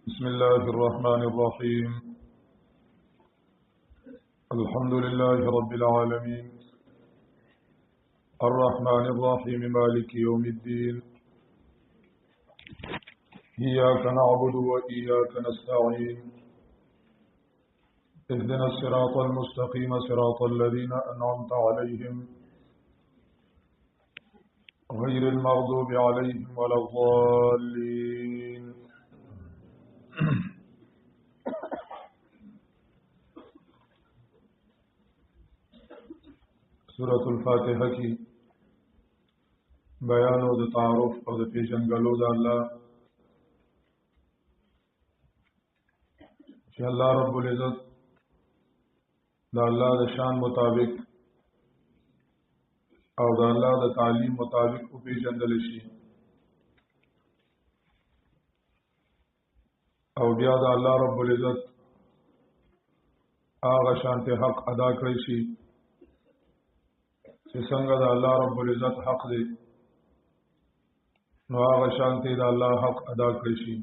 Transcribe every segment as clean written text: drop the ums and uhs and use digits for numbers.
بسم الله الرحمن الرحيم. الحمد لله رب العالمين الرحمن الرحيم مالك يوم الدين إياك نعبد وإياك نستعين اهدنا الصراط المستقيم صراط الذين أنعمت عليهم غير المغضوب عليهم ولا الضالين. سورة الفاتحة کی بیان او د تعارف او د پیژنګلو د الله چې الله رب العزت د الله د شان مطابق او د الله د تعلیم مطابق او پیژندل شي او بیا د الله رب العزت هغه شانته حق ادا کړی شي چې څنګه د الله رب العزت حق دی نو هغه شانته د الله حق ادا کړی شي.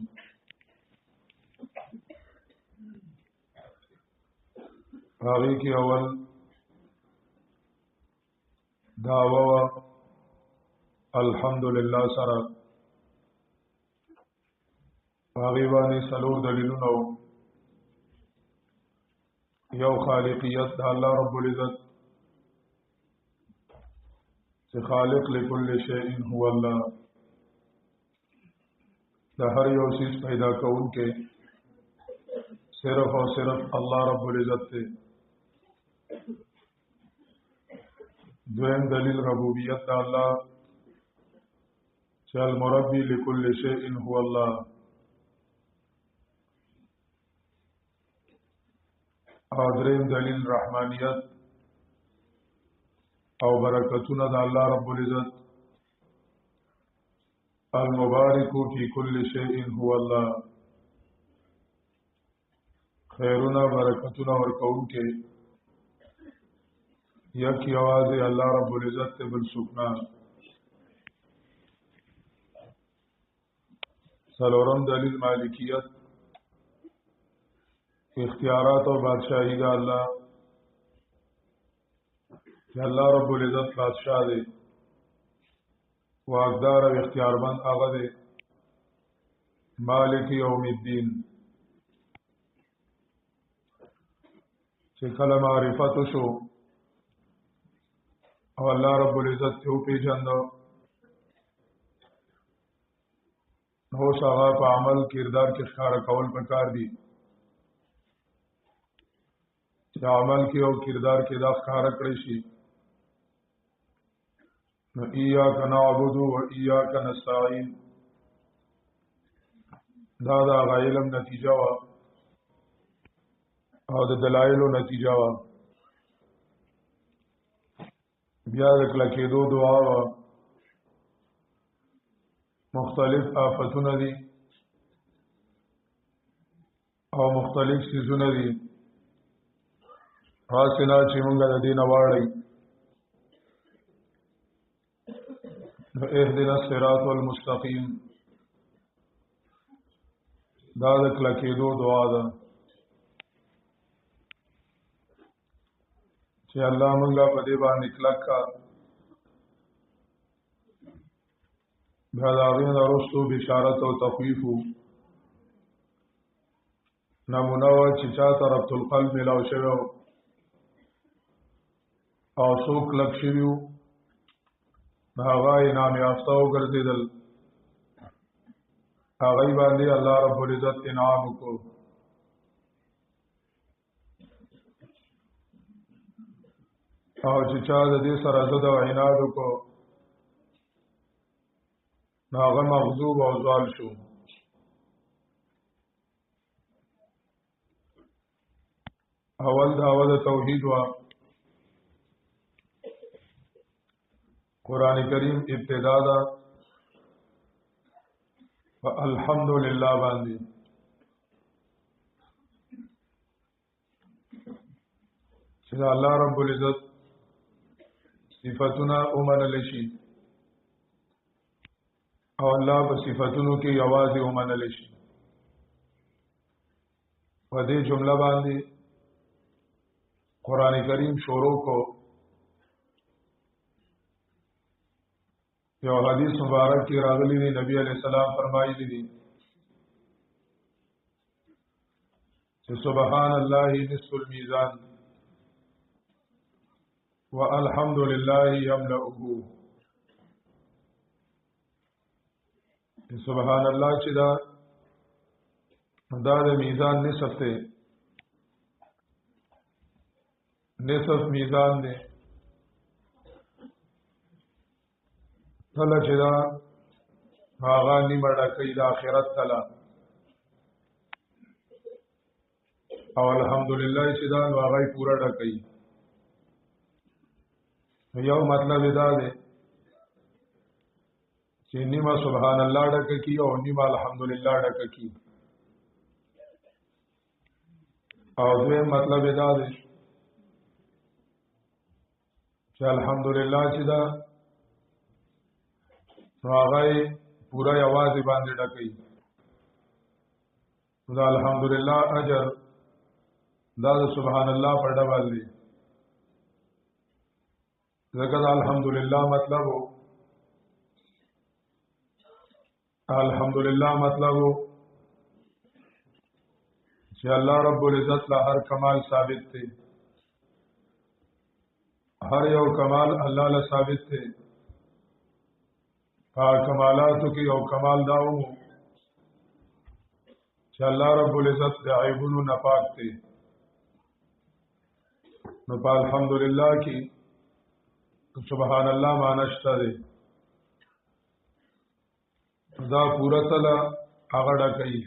هغه کې اول دعوا الحمدلله سره هغه باندې څلور دلیلونه یو خالقیت د الله رب العزت چې خالق لكل شيء هو الله د هر یو چیز پیدا کوونکې صرف او صرف الله رب العزت دی. دویم دلیل ربوبیت د الله چې المربي لكل شيء هو الله. او دریم دلیل رحمانیت او برکتونه د الله رب العزت المبارک فی کل شیء هو الله. خیرونه برکتونه ورکوونکې یک یوازې الله رب العزت ته بل څوک نه. څلورم دلیل مالکیت اختیارات او بادشاہی د الله چې الله رب العزت بادشاہ دی واقدار او اختیارمند هغه دی مالک یوم الدین چې کله معرفت شو او الله رب العزت ته پیژاند نو هغه په عمل کردار کې ښکارا کول پکار دي چې عمل کې او کردار کې دا ښکارا کړی شي. نو ایاک نعبد و ایاک نستعین دا علم نتیجه وا او د دلایلو نتیجه وا. بیا د کلکېدو دعا وا. مختلف آفتونه دي او مختلف سيزونه دي حاصله چې مونږ د دین واړی اهدنا الصراط المستقيم دا د کلکېدو دعا ده چې الله مونږه په دې باندې کلک کا. بیا د هغې نه وروستو بشارت او تخویف نمونه وه چې چا ته ربط القلب ملاو شوی او څوک کلک شوي وو هغه انعام یافته وګرځېدل هغوی باندې الله رب العزت انعام وکړو. او چې چا د دې سره ضد او عناد وکړو نو هغه مغضوب او ضال شو. اول دعوه د توحید وا. قرآن کریم ابتدا دا الحمدللہ باندې چې الله رب العزت صفاتونه ومنل شي او الله په صفاتونو کې یوازې ومنل شي. په دې جمله باندې قران کریم شروع کو. یو حدیث مبارک کی راغلی دی، نبی علیہ السلام فرمایلی دی چې سبحان الله نصف المیزان والحمد لله يملأه. سبحان الله چې دا د میزان نصف ته نصف میزان دی. کله چې دا هغه نیمه ډکې د آخرت تله او الحمدلله چې دا نو هغه پورا ډکې. یو مطلب دا دی چې نیمه سبحان الله ډکې کی او نیمه الحمدلله ډکې کی. او دویم مطلب دا دی چې الحمدلله چې دا نو هغه پورا یوازې باندې ډکې. دا الحمدلله اجر دا سبحان الله پر ډول دی. ځکه دا الحمدلله مطلب چې الله رب العزت له هر کمال ثابت دی. هر یو کمال الله له ثابت دی. کمالاتو کې یو کمال داو چې الله رب العزت د عیبونو نه پاک دی. نو په الحمدلله کې سبحان الله معنی شته دی. دا پورا تله هغه ډکې.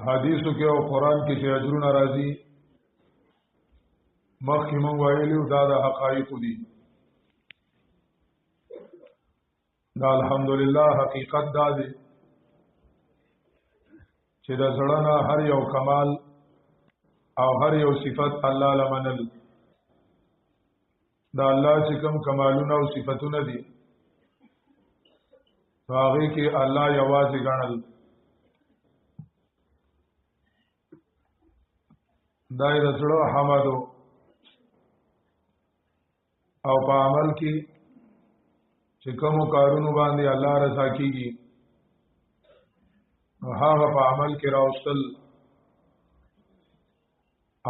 حدیثو کې او قرآن کې چې اجرونه راځي مخکې مونږ ویلو دا د حقایق دي. دا الحمدلله حقیقت دا دی چې د زړه نه هر یو کمال او هر یو صفت الله لمنل. دا الله چې کوم کمالونه او صفتونه دي هغه کې الله یوازې ګڼل. دا د زړه حمد او په عمل کې چې کوم کارونو باندې الله رضا کیږي هغه په عمل کې راوستل،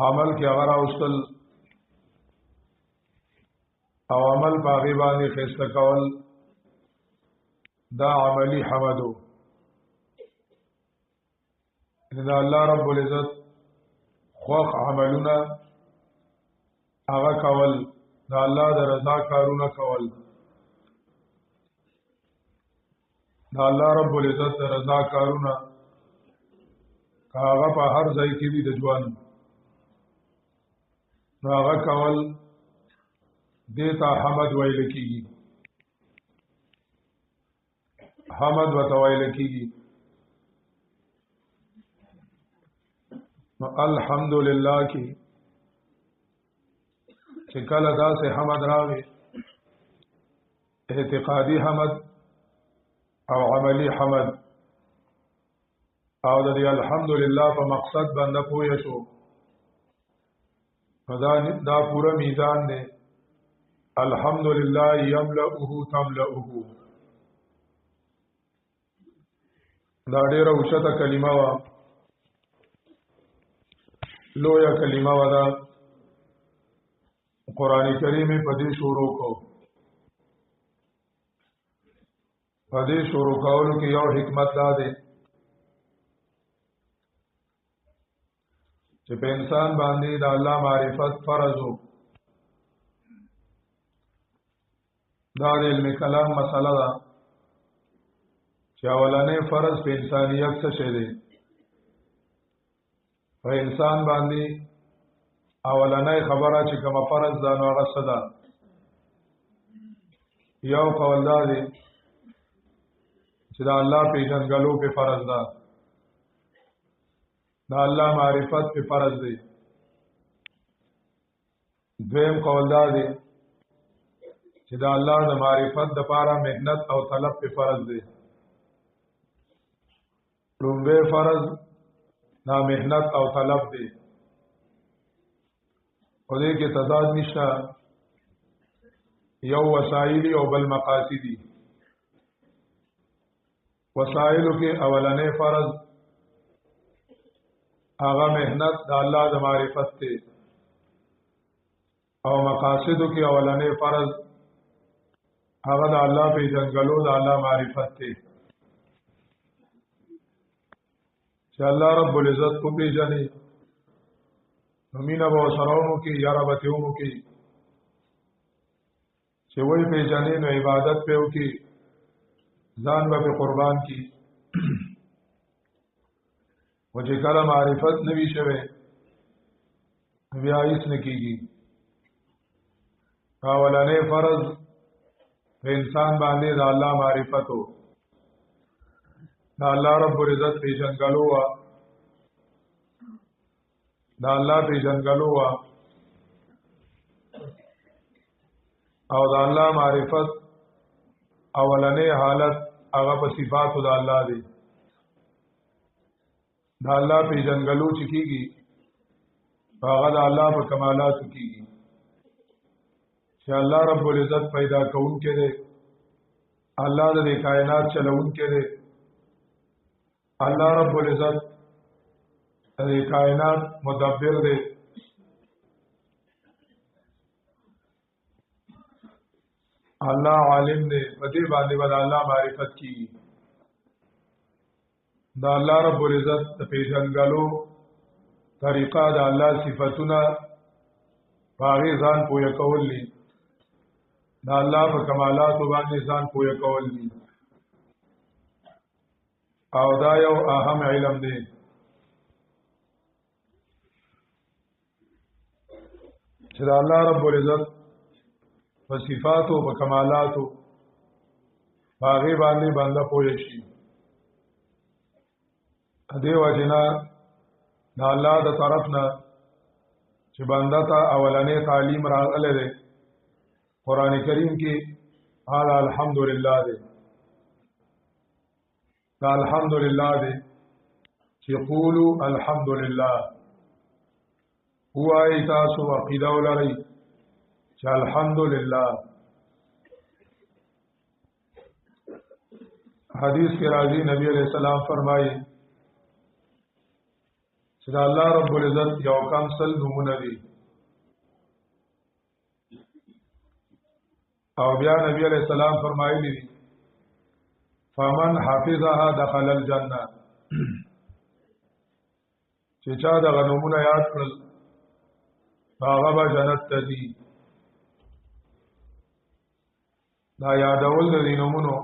عمل کې هغه راوستل او عمل په هغه باندې خسته کول دا عملی حمدو. دا الله رب العزت خوخ عملونه هغه کول، دا الله د رضا کارونه کول. دا الله رب العزت د رضا کارونه هغه په هر ځای کې وي د ژوند هغه کول دیتا حمد ویل کیږي. حمد وتویل کیږي. الحمدلله کی چې کله داسې حمد راوي اعتقادي حمد او عملی حمد او د دې الحمدلله په مقصد باندې پوه شو دا پورا میزان دی. الحمدلله یملأه تملأه. دا ډیره اوچته کلمه وا، لویا کلمه وا. دا قران کریم په دې شروع کو. په دې شروع کولو کې یو حکمت دا دی چې په انسان باندې د الله معرفت فرض وو. دا د علم کلام مسله ده چې اولنې فرض په انسانیت څه شی دی. په انسان باندې اولنې خبره چې کومه فرض ده نو هغه څه ده؟ یو قول دا دی چې دا الله پیژنګلو په فرض ده، دا الله معرفت په فرض دی. دویم قول دا دی چې دا الله د معرفت د پاره مهنت او طلب په فرض دی. لومبه فرض دا مهنت او طلب دی او دې کې تضاد نشته یو وسایلی او بل مقاصدی وسایلو کې اولنې فرض هغه مهنت د الله د معرفت ته او مقاصدو کې اولنې فرض هغه د الله په جنګلو د الله معرفت ته چې الله رب العزت کو پیژني نمینه به سراونو کې یا ربتهونو کې چې وای پیژني نو عبادت په وکي ځان به قربان کی و چې کله معرفت نوي شوه بیا هیڅ نه کیږي اولنې فرض په انسان باندې د الله معرفت او د الله رب العزت پیژنګلو د الله پیژنګلو او د الله معرفت اولنې حالت هغه په صفاتو د الله دی د الله پیژنګلو چې کیږي هغه د الله په کمالاتو کیږي چې الله رب العزت پیدا کونکي دی الله د کائنات چلونکي دی الله رب العزت د کائنات مدبر دی الله عالم دی په دې باندې ول الله معرفت کیږي دا الله رب العزت د پیژنګلو طریقه د الله صفاتونه باغی ځان پوهه کول دي دا الله په کمالات باندې ځان پوهه کول دي او دا یو اهم علم دی چې دا الله رب العزت په صفاتو په کمالاتو باغی باندې باندې پوهه شي دې وجنا د الله د طرف نه چې بنده ته اولنې تعلیم راغله ده قران کریم کې اعلی الحمدلله ده دا الحمدلله ده چې قولوا الحمدلله هو ایتاسو عقیده ولري چې الحمدلله حدیث کې راځي نبی علیہ السلام فرمایي چې الله رب العزت یو کم سل نمونه دي او بیا نبی علیہ السلام فرمایلی دي فمن حافظها دخل الجنه چې چا د غنمونه یاد کړل هغه به جنت ته ځي دا یادول د نمونو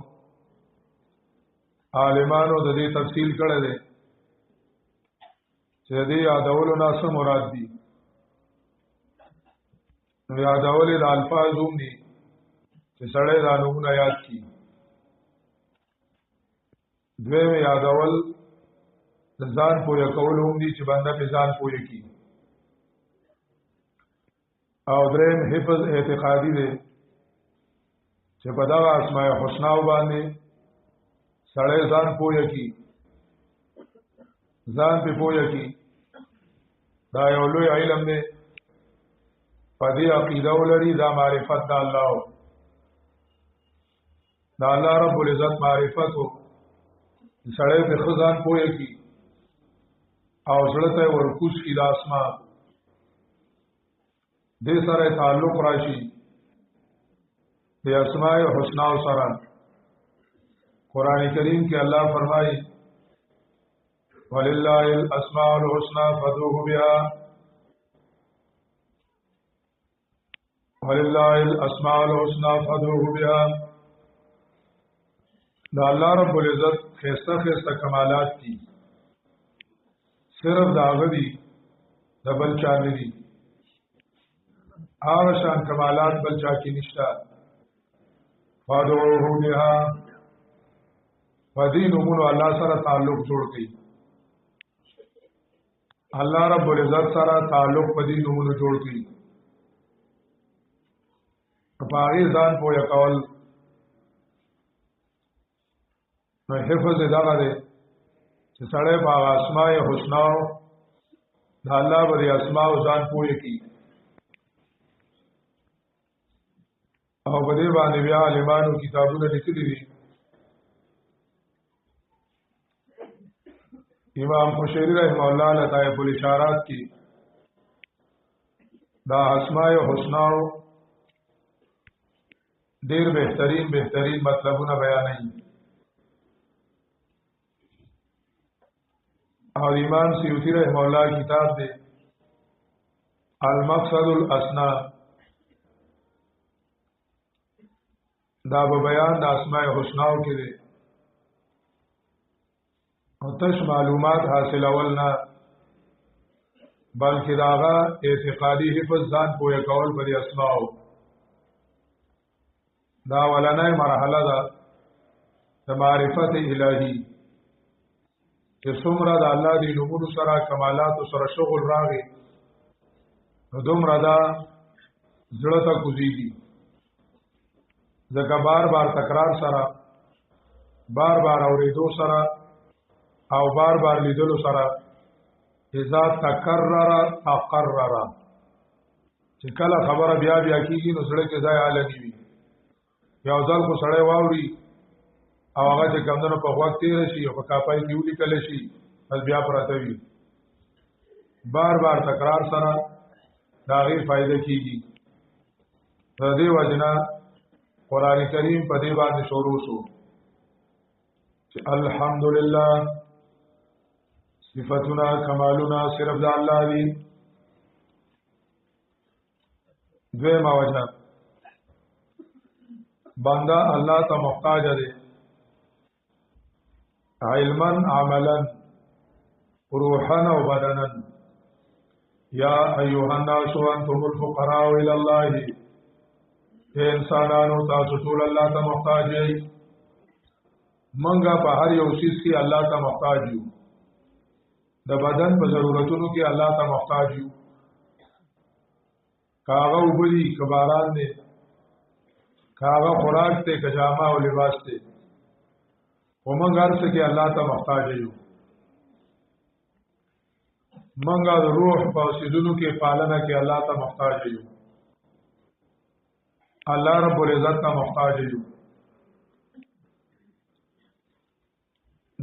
عالمانو د دې تفصیل کړی دی چې دې یادولو نه څه مراد دي نو یادول د الفاظو دي چې سړی دا نمونه یاد کی دویم یادول د ځان پوهه کول هم دي چې بنده په ځان پوهه کی او دریم حفظ اعتقادي دی چې په دا اسماء الحسنا باندې سړی ځان پوهه کی ځان په پوهه کی دا یو لوی علم دی په دې عقیده ولري دا معرفت د الله دا الله رب العزت معرفت سړی په خزان پوهه کی او زړه ته ورکوس کی د اسماء دې سره تعلق راشي د اسماء الحسنا سره قران کریم کې الله فرمایي ولله الاسماء الحسنى فادعوه بها ولله الاسماء الحسنى فادعوه بها دا الله رب العزت خیسته خیسته کمالات دي صرف دا غدي د بل چا نه دي هغه شان کمالات بل چا کې نشته فادعوه بها فدینمونو الله سره تعلق جوړ کړي الله رب العزت سره تعلق پدې نمونه جوړ کړي په هغه ځان پوهه کول نو حفظ دغه دی چې سړی په اسماء الحسنا د الله په اسماء او ځان پوهه کی او په دې باندې بیا علمانو کتابونه لیکلي دي. امام قشیری رحمه الله لطائف الاشارات کی دا اسماء الحسنا ډیر بهترین مطلبونه بیانوي. او امام سیوطی رحمه الله کتاب دی المقصد الاسنا دا به بیان د اسماء الحسنا کې دی او تش معلومات حاصل اول نه بلکې داغه اعتقادي حفظ ځان پوهه کول پر اسماء دا ولنه مرحله ده د معرفت الهی چې څومره د الله دی نومونو سره کمالات سره شغل راغی نو دومره دا زړه ته کوزيږي ځکه بار تکرار سره بار اوریدو سره او بار لیدلو سره اذا تکرر تقرر چې کله خبره بیا کیږي نو سړی کې ځای عالمي وي یو ځل کو سړی واوري او هغه چې کمونو په وخت تیر شي او په کاپای کې ولیکل شي بس بیا پراته وي بار تکرار سره دا غي فائدہ کیږي. د دې وجنا قران کریم په دې باندې شروع شو چې الحمدلله صفاتنا کمالنا صرف د الله دی. دویمه وجه بنده الله ته محتاج دی علما عملا روحا و بدنا. یا ایها الناس انتم الفقراء الى الله اے انسانانو تاسو ټول الله ته محتاج یې. منګه په هر یو شي کې الله ته محتاج یو. د بدن په ضرورتونو کې الله ته محتاج یو. کاغه وبدي کباران دي کاغه خوراک ته کجامه او لباس ته ومنګ ارڅ کې الله ته محتاج یو. منګه د روح په سيزونو کې پالنه کې الله ته محتاج یو. الله رب العزت ته محتاج یو.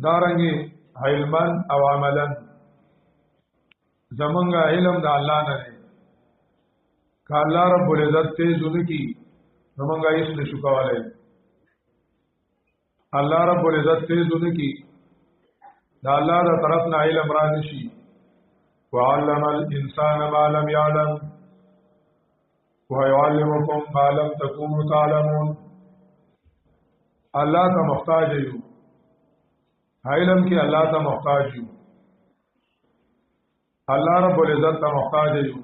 دارنګي علما او عملا زمونږ علم د الله نه دی که الله رب العزت ته زونه کی نو مونږه هیڅ نشو کولای. الله رب العزت ته زونه کی دا الله د طرف نه علم را نشي. وعلم الانسان ما لم يعلم ويعلمكم ما لم تكونوا تعلمون. الله ته محتاج یو. علم کې الله ته محتاج یو. الله رب العزت ته محتاج یو.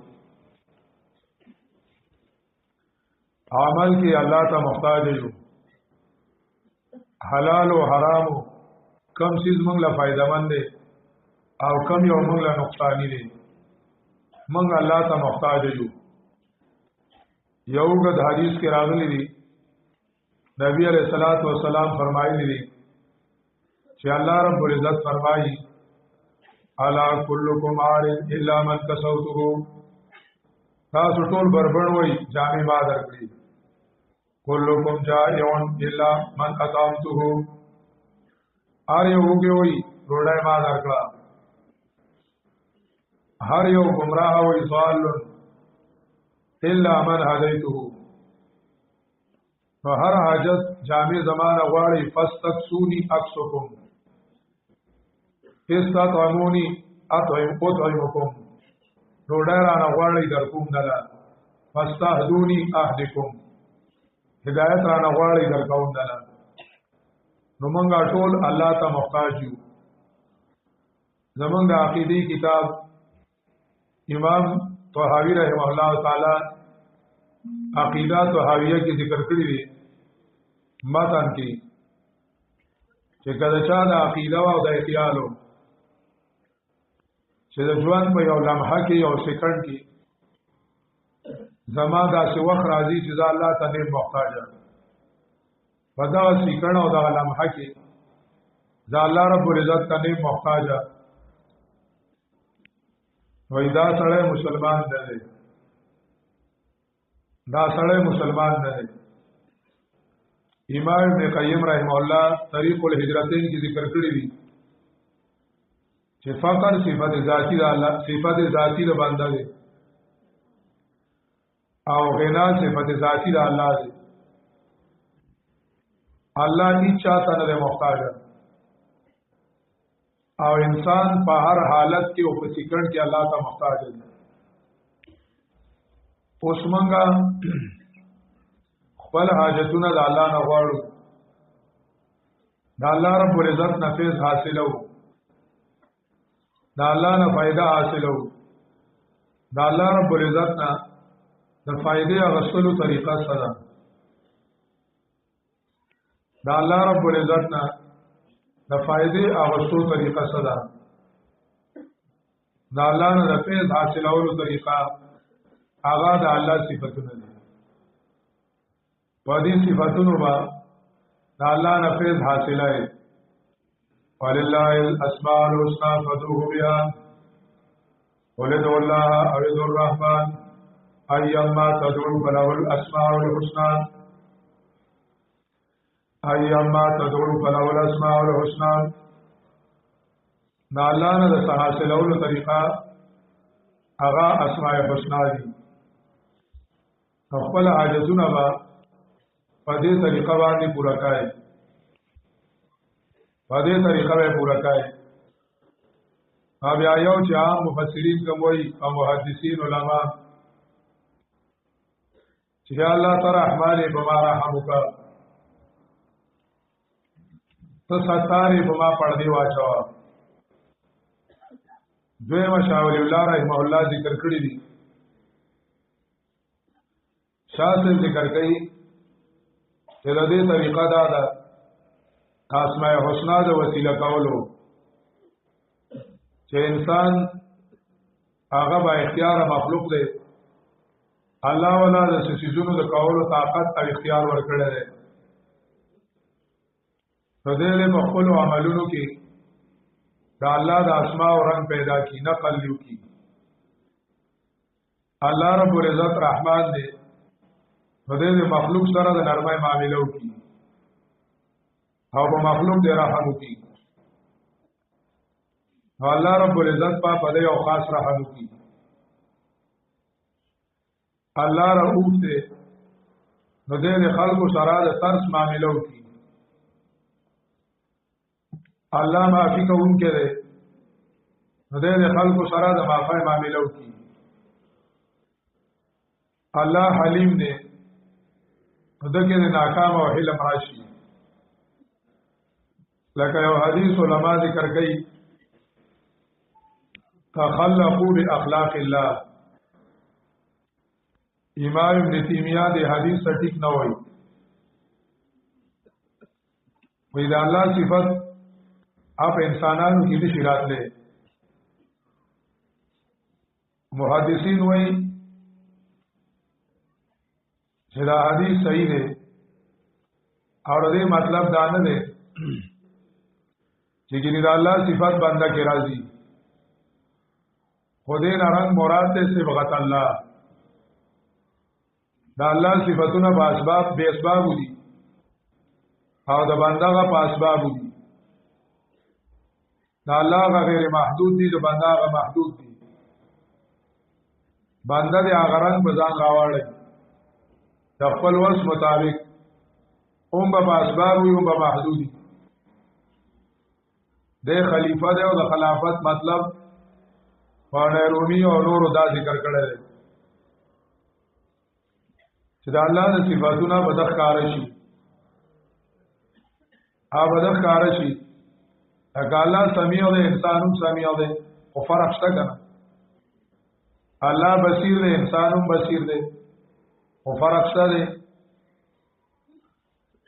عمل کې الله ته محتاج یو. حلال او حرام کم چیز موږ له فائدہ مند دي او کم یو موږ له نقصان دي. موږ الله ته محتاج یو. یو د حدیث کې راغلي دي نبی علیہ الصلوۃ والسلام فرمایلی دي چې الله رب العزت فرمایي الا كلكم عار الا من كسوته. تاسو ټول بربند وای جامې ما درکړي. كلكم جائع الا من اطعمته. هر یو وګي روړای ما درکړه. هر یو گمراه وای ضال الا من هديته. نو هر حاجت جامع زمانه غواړي فاستقسوني اکسکم استطعموني اطعمكم. روډای را غواړي درکوم نه فاستهدوني اهدکم. هدایت را غواړي درکوم نه. نو مونږه ټول الله ته محتاج یو. زمونږ د عقیدې کتاب امام طحاوی رحمه الله تعالی عقیدہ طحاویہ کی ذکر کړی دی متن کې چې کله چا د عقیده او د خیالو چې د ژوند په یو لمحه کې یو سکند کې زما داسې وخت راځي چې الله ته نه محتاج یم. په دا سکند او د لمحه کې دا الله رب العزت ته نه محتاج وای دا سړی مسلمان نه دی دا سړی مسلمان نه دی امام ابن قیم رحمه الله طریق الهجرتین کی ذکر کړی دی چې فقر صفت ذاتی د الله صفت ذاتی د بنده دی او غنا صفت ذاتی د الله دی الله هیڅ چاته نه محتاج او انسان په هر حالت کې او په سکند کې الله ته محتاج دی اوس مونږه خپل حاجتونه د الله نه غواړو د الله رب العزت نه فیض حاصلو د الله نه فائدہ حاصلو د الله رب العزت نه د فائدې اغستلو طریقه سره د الله رب العزت نه د فائدې اغستلو طریقه سره د الله نه د فیض حاصلولو طریقه هغه د الله صفاتونه دي په دې صفاتونو باندې د الله نه فیض حاصلای ولله الاسماء الحسنى فادعوه بها ولدعوا الله او ادعوا الرحمن ايما تدعوا فله الاسماء الحسنى ايما تدعوا فله الاسماء الحسنى د الله نه د حاصلولو طریقه هغه اسماء الحسنى دي خپل حاجتونه به په دې طریقه باندې پورا کړئ په دې طریقه به پورا کړئ بیا یو چې عام مفسرین کوم وایي او محدثین علما چې الله تعالی رحمانه بما رحمک تو ستاره بما پړ دی واچو دوی مشاول الله رحمه الله ذکر کړی دي شاسل ذکر کړي چې د دې طریقه دا ده اسماء الحسنا د وسیله کولو چې انسان هغه با اختیار مخلوق دی الله ولا د سيزونو د کولو طاقت او اختیار ورکړی دی په دې له خپل عملونو کې دا الله د اسماء او رنگ پیدا کی نقل لیو کی الله رب العزت رحمان دی په دې مخلوق سره د نرمۍ معاملې وکي او په مخلوق دی رحم وکي الله رب العزت په دې او خاص رحم وکي الله رؤوف دی نو دې خلکو سره د ترس معاملې وکي الله معافي کوونکی دی نو دې خلکو سره د معافي معاملې وکي الله حلیم دی دغه نه ناکام او حلم راشي لکه یو حدیث علما ذکر کوي تخلقوا باخلاق الله امام ابن تیمیہ دې حدیث سټیک نه وایي وې دا الله صفات اپ انسانانو کې دې شرات له محدثین وایي چې دا حدیث صحیح دی او دې مطلب دا نه دی چې ګینه د الله صفات بنده کې راځي خدای نه رنگ مراد ته صفات الله دا الله صفاتونه په اسباب به اسباب دي او د بنده په اسباب دي دا الله غیر محدود دي د بنده غ محدود دي بنده دې هغه رنگ په ځان راوړي د خپل وس مطابق به اسباب وي به محدودي د خلیفہ دی او د خلافت مطلب باندې رومي او نور دا ذکر کړل دي چې د الله د صفاتونو په دغه شي هغه د کار شي اګه الله سميع دی انسانم سميع دی او فرق شته کنه الله بصیر دی انسانم بصیر دی او فرق شته دی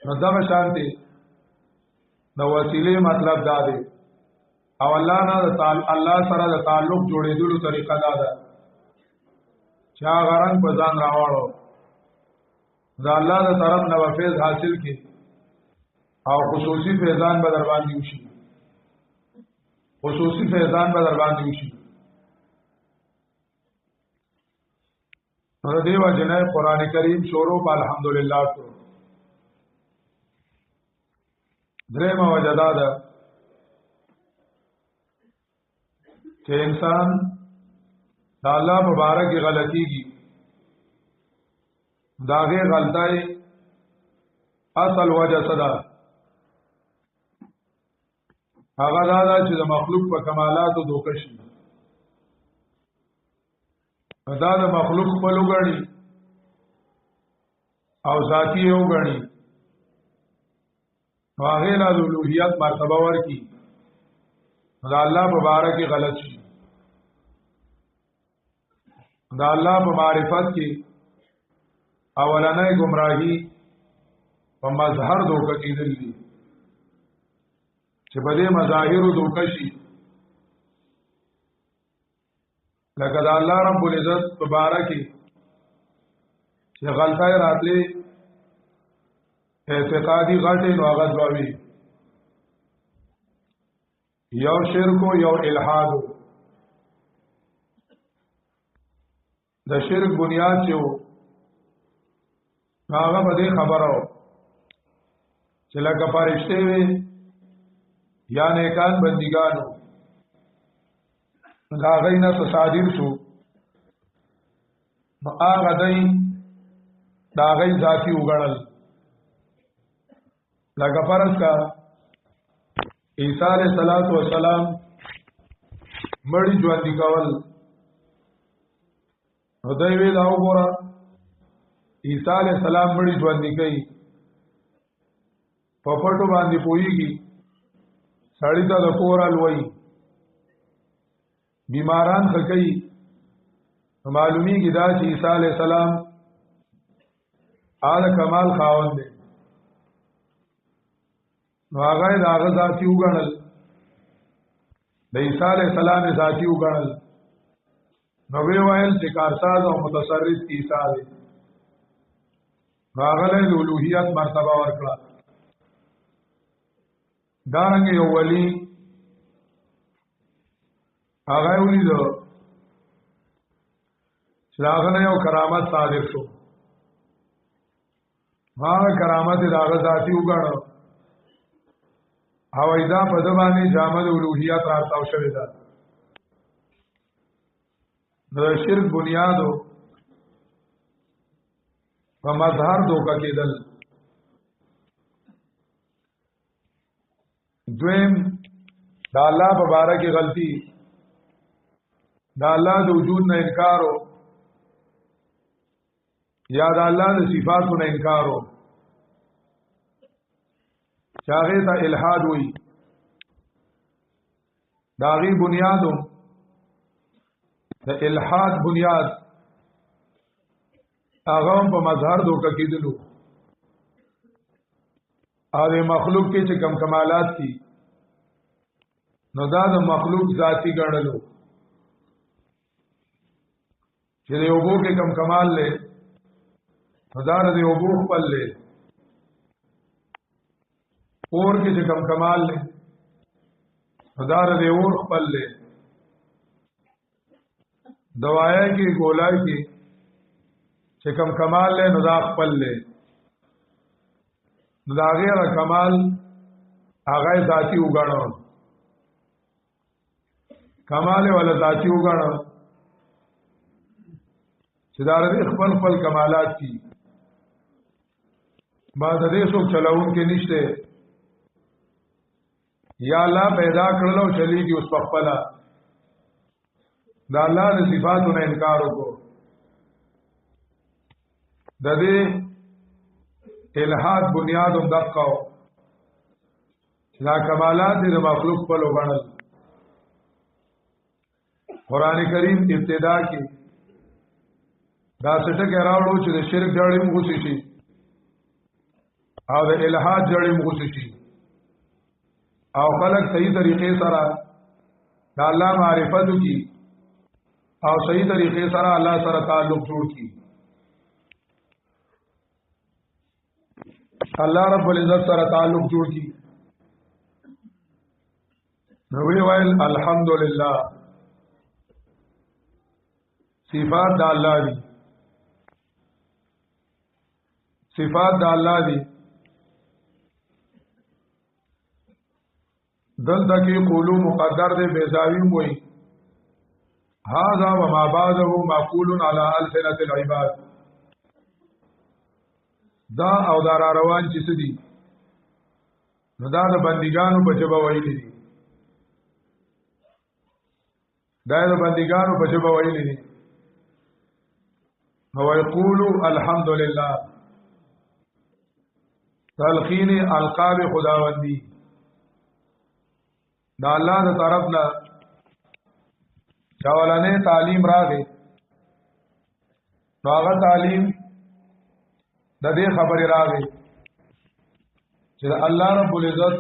نو دا شانتي نو وسیله مطلب دا دی او الله نه الله سره د تعلق جوړېدلو طریقه دا ده چې هغه رنگ په ځان راوړو دا الله د طرف نه فیض حاصل کی او خصوصي فیضان به در باندې وشي خصوصي فیضان به در باندې وشي. نو دیو جنې قران کریم شروع په الحمدلله تو درېمه وجدا ده چې انسان د الله مبارک غلطيږي داغه غلطای اصل وجه صدا هغه دا چې د مخلوق په کمالاتو دوکه شي دا د مخلوق په لوګړي او ذاتی یو غړي هغه له الوهیت مرتبه ورکی دا الله مبارک غلط شي دا الله په معرفت کې اولنې گمراهي په مظهر دوکه کېدل دي چې په دې مظاهر دوکه شي لکه دا الله رب العزت مبارک چې غلطای راتلې اعتقادي غلطي نو هغه ځوابي یو شرک یو الحاد د شرک بنیاد چې هغه به دې خبرو چې لکه فرشته وي یا نیکان بندګانو دا غینه صادر شو نو هغه دای دا غي ذاتی وګڼل لکه فرض کا عیسی علیہ السلام مړی ژوند کول نو دوی وی دا وګوره عیسی علیہ السلام مړی ژوند کوي په پټو باندې پويږي سړی ته د کورال وای بیماران خکې معلومیږي دا چې عیسی علیہ السلام اعلی کمال خاوند دی نو هغه د هغه ذاتی وګڼل د عیسی علیہ السلام ذاتی وګڼل نو وی وایل چې کارساز او متصرف عیسی دی هغه له الوهیت مرتبه ورکړه دارنګ یو ولی هغه ولیدو چې هغه نه یو کرامت صادق شو هغه کرامت هغه ذاتی وګڼو او ایدا په دمانه جامد الوهیت راځاو شوی دا د شرک بنیادو په مظهر دوکا کېدل دویم دا الله مبارک غلطی دا الله د وجود نه انکارو یا دا الله د صفاتو نه انکارو چاغه ته الحاد وي داغي بنیادو د الحاد بنیاد هغه په مظهر دوکه کېدلو او مخلوق کې چې کم کمالات دي نو دا د مخلوق ذاتی ګڼلو چې د یوبو کې کم کمال لې نو دا د یوبو خپل لې اور کې چې کم کمال لې نو دا د اور خپل لې دوايا کې ګولای کې چې کم کمال لې نو دا خپل لې نو دا غیر کمال هغه ذاتی وګڼو کمال ولا ذاتی وګڼو چې دا د خپل خپل کمالات دي ما د دې څوک چلاون کې نشته یا الله پیدا کړلو چلیږي اوس په خپل دا الله د صفاتو نه انکار وکړو د دې الہاد بنیاد هم دقاو لا کمالات د مخلوق په لوګړل قران کریم ابتدا کې دا څټه راوړو چې د شرک جوړې مغوسی شي او د الہاد جوړې مغوسی شي او خلق صحیح طریقې سره د الله معرفت کی او صحیح طریقې سره الله سره تعلق جوړ کی الله رب العزت سره تعلق جوړ کی نو وی ویل الحمدلله صفات د الله دي صفات د الله دي دلته کې قولو مقدر دے بیزاوی وی هذا وما بعده معقول على السنه العباد دا او دار روان چې سدي نو دا د بندګانو په جبه ویلي دي دا د بندګانو په جبه ویلي دي نو یقولوا الحمد لله تلقین القاب خداوندی دا الله د طرف نه چاولانه تعلیم راغی نو هغه تعلیم د دې خبرې راغی چې الله رب العزت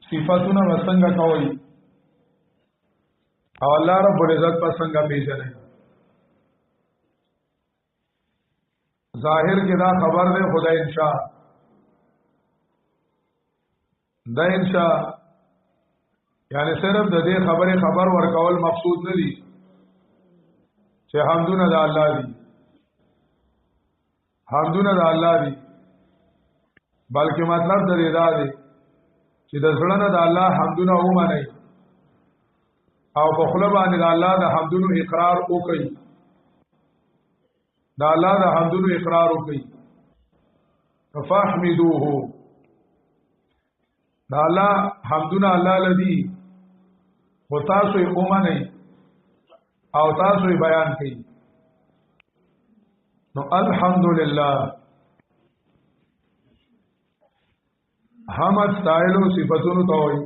صفاتونه وسنګ کوي او الله رب العزت په څنګه پیژني ظاهر کې دا خبر ده خدای انشاء دا انشاء یعنی صرف د دې خبر ورکول مقصود نه دي چې حمدونه د الله دي حمدونه د الله دي بلکې مطلب د دې دا دی چې د زړه نه د الله حمدونه ومني او په خپل باندې د الله د حمدونو اقرار وکړي د الله د حمدونو اقرار وکړي فاحمدوه دا الله حمدونه الله لدی خو تاسو یې ومنئ او تاسو یې بیان کړئ نو الحمدلله حمد استایلو صفاتونو ته وایي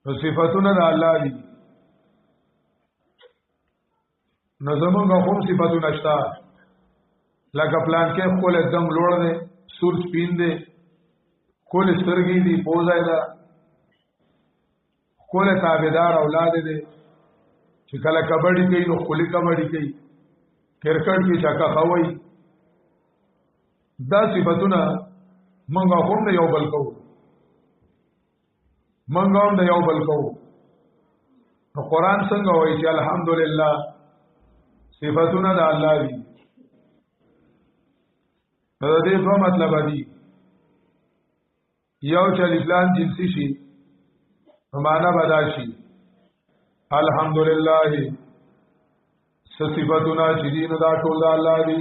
نو صفاتونه د الله دي نو زمونږ هم صفاتونه شته لکه پلان کې خپل एकदम لوړ دی سور سپین دی کول سترګې دي پوزای دا کول تابعدار اولاد دي چې کله کبډي کوي نو خولي کبډي کوي کرکټ کې چاکا خوي دا صفاتونه مونږ هم نه یو بل کوو مونږ هم نه یو بل کوو نو قران څنګه وایي چې الحمدلله صفاتونه د الله دي دا دې په مطلب دی یو چې الاسلام جنسی شي معنا بداشي الحمدلله صفاتنا چې دین دا ټول د الله دي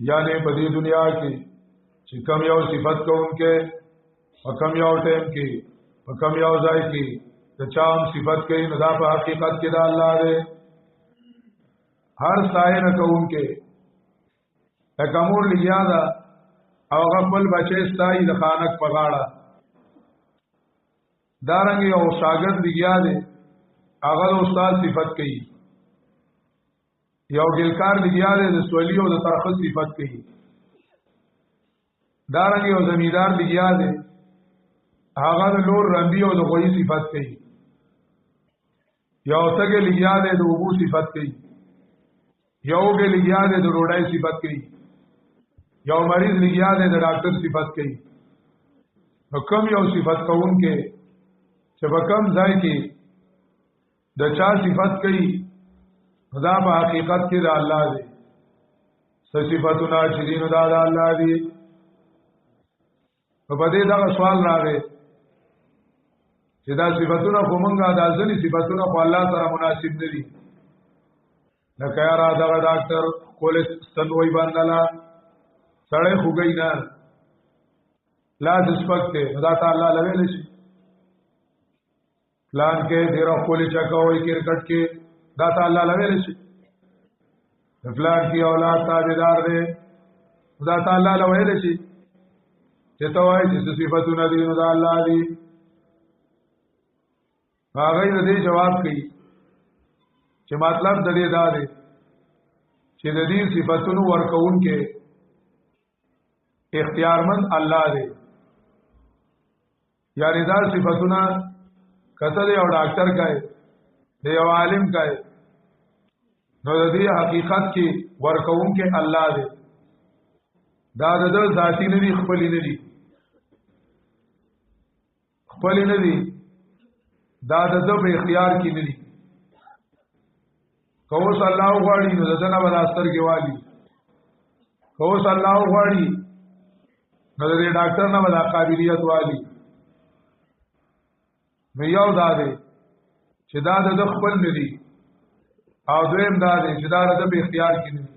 یعنی په دې دنیا کې چې کم یو صفات کوونکې او کم یو ټیم کې او کم یو ځای کې د چام صفات کوي نو دا په حقیقت کې د الله دی هر ستاینه کوونکې تکمور لګیا دا او خپل بچی ستای د خانک په غاړه دارنګ یو شاګرد لګیا دی هغه د استاد صفت کوي یو ګلکار لګیا دی د سولی او د طرفه صفت کوي دارنګ یو زمیدار لګیا دی هغه د لور رندی او د غوی صفت کوي یو څنګه لګیا دی د وګو صفت کوي یو ګل لګیا دی د روډای صفت کوي یو مریض لګیا دی د ډاکټر صفت کوي نو کوم یو صفت کوونکې چې په کوم ځای کې د چا صفت کوي دا په حقیقت کې د الله دی صفاتونه چې دین د الله دی په دې دا سوال راغی چې دا صفاتونه کومنګا د ځلې صفاتونه په الله سره مناسب نه دي لکه یاره دا ډاکټر کولې ستنوي باندې سړی خوګی نه لاس سپکته دا تعالی لوي شي پلان کې ډیر خپل چکاوي کرکټ کې دا تعالی لوي شي پلان کې اولاد تابعدار دي دا تعالی لوي شي چې توای چې صفاتونه دي نو دا الله دي هغه دې جواب کوي چې مطلب د دې دا دی چې د دې صفاتونو ورکون کې اختیارمند الله دی یعنی دا صفاتونه کته دی او ډاکټر کای دی او عالم کای نو د دې حقیقت کې ورکون کې الله دی دا د ذاتی نه دی خپل نه دی خپل نه دي دا د په اختیار کې نه دي کو صلی الله غواړي نو دنه به داستر کې والی کو صلی الله غواړي نو د ډاکټر نه به قابلیت والی نو یو دا دی چې دا د خپل نه دي او دویم دا دی چې دا د په اختیار کې نه دي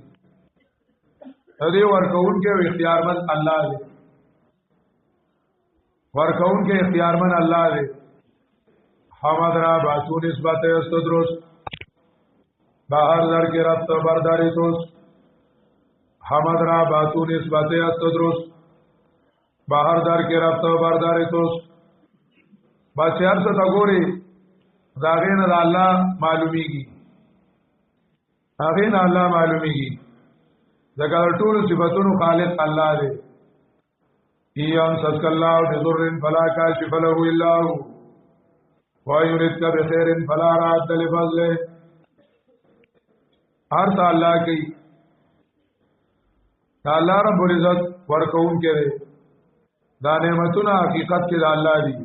دې ورکون کې اختیارمن الله دی ورکون کې اختیارمن الله دی حمد را باسو نسبت است درست باہر در کے رفت برداری توست حمد را باسو نسبت است درست باہر در کے رفت برداری توست بس هر څه تا ګوري داغین دا الله معلومیږي داغین الله معلومیږي ذکر ټول صفاتونو خالق الله دی ایام سسک الله بذر فلا کاشف له الا هو ويردك بخير فلا راد لفضله هر څه الله کوي دا الله رب العزت ورکون کړي دا نعمتونه حقیقت کې دا الله دی